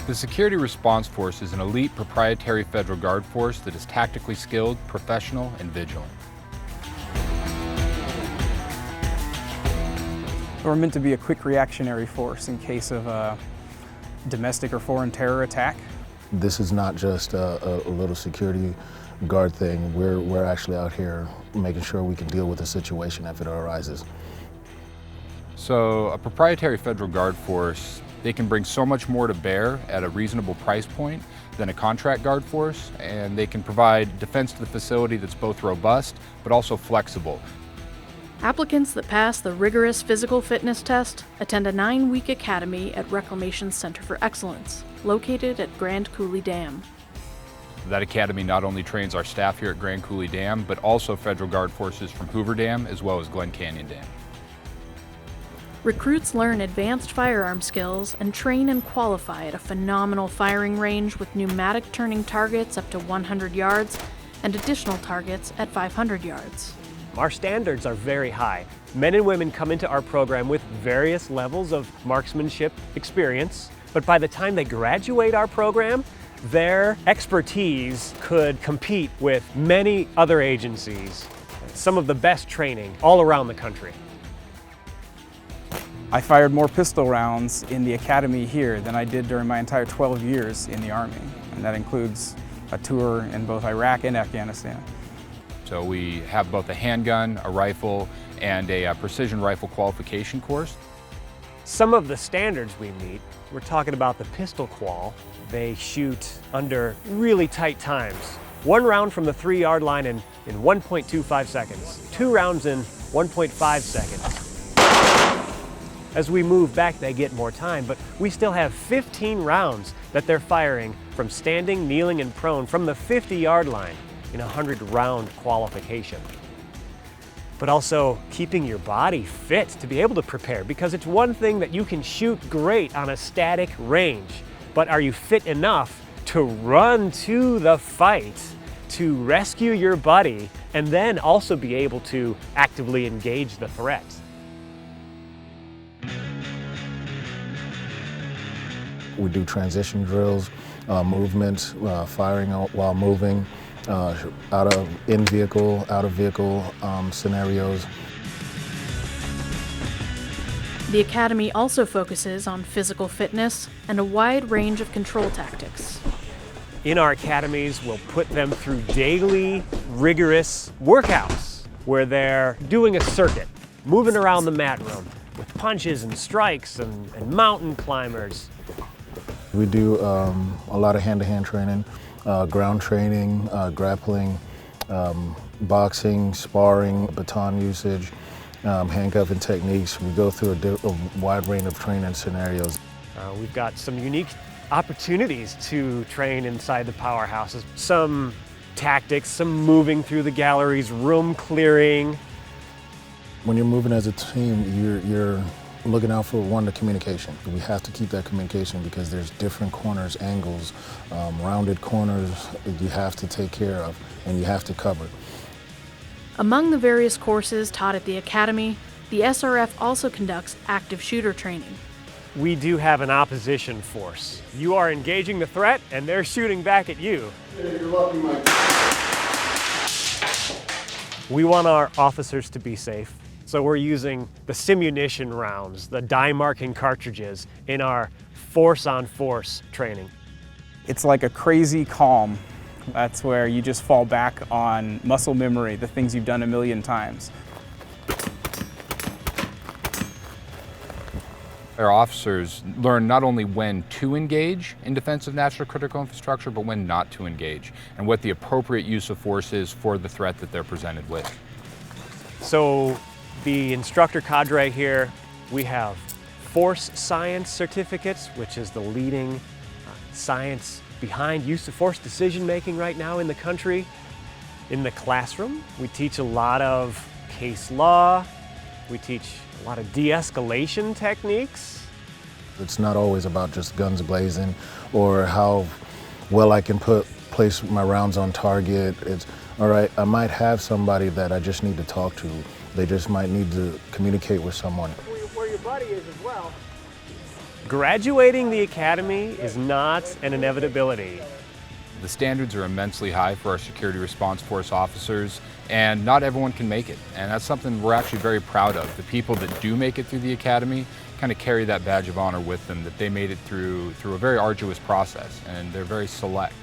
The Security Response Force is an elite proprietary federal guard force that is tactically skilled, professional, and vigilant. We're meant to be a quick reactionary force in case of a domestic or foreign terror attack. This is not just a little security guard thing. We're actually out here making sure we can deal with the situation if it arises. So a proprietary federal guard force, they can bring so much more to bear at a reasonable price point than a contract guard force, and they can provide defense to the facility that's both robust but also flexible. Applicants that pass the rigorous physical fitness test attend a 9-week academy at Reclamation's Center for Excellence, located at Grand Coulee Dam. That academy not only trains our staff here at Grand Coulee Dam, but also federal guard forces from Hoover Dam as well as Glen Canyon Dam. Recruits learn advanced firearm skills and train and qualify at a phenomenal firing range with pneumatic turning targets up to 100 yards and additional targets at 500 yards. Our standards are very high. Men and women come into our program with various levels of marksmanship experience, but by the time they graduate our program, their expertise could compete with many other agencies, some of the best training all around the country. I fired more pistol rounds in the academy here than I did during my entire 12 years in the Army, and that includes a tour in both Iraq and Afghanistan. So we have both a handgun, a rifle, and a precision rifle qualification course. Some of the standards we meet, we're talking about the pistol qual. They shoot under really tight times. 1 round from the 3-yard line in 1.25 seconds. 2 rounds in 1.5 seconds. As we move back, they get more time, but we still have 15 rounds that they're firing from standing, kneeling, and prone from the 50-yard line in a 100-round qualification. But also keeping your body fit to be able to prepare, because it's one thing that you can shoot great on a static range, but are you fit enough to run to the fight, to rescue your buddy, and then also be able to actively engage the threat? We do transition drills, movement, firing while moving, in vehicle, out of vehicle scenarios. The Academy also focuses on physical fitness and a wide range of control tactics. In our academies, we'll put them through daily, rigorous workouts where they're doing a circuit, moving around the mat room with punches and strikes and mountain climbers. We do a lot of hand-to-hand training, ground training, grappling, boxing, sparring, baton usage, handcuffing techniques. We go through a wide range of training scenarios. We've got some unique opportunities to train inside the powerhouses. Some tactics, some moving through the galleries, room clearing. When you're moving as a team, you're looking out for the communication. We have to keep that communication because there's different corners, angles, rounded corners you have to take care of and you have to cover. Among the various courses taught at the Academy, the SRF also conducts active shooter training. We do have an opposition force. You are engaging the threat and they're shooting back at you. Hey, you're lucky, Mike. We want our officers to be safe. So we're using the simunition rounds, the die marking cartridges in our force-on-force training. It's like a crazy calm. That's where you just fall back on muscle memory, the things you've done a million times. Our officers learn not only when to engage in defense of national critical infrastructure, but when not to engage, and what the appropriate use of force is for the threat that they're presented with. So the instructor cadre here, we have force science certificates, which is the leading science behind use of force decision making right now in the country. In the classroom, we teach a lot of case law. We teach a lot of de-escalation techniques. It's not always about just guns blazing or how well I can place my rounds on target. It's, all right, I might have somebody that I just need to talk to. They just might need to communicate with someone. Where your buddy is as well. Graduating the academy is not an inevitability. The standards are immensely high for our security response force officers, and not everyone can make it. And that's something we're actually very proud of. The people that do make it through the academy kind of carry that badge of honor with them, that they made it through a very arduous process, and they're very select.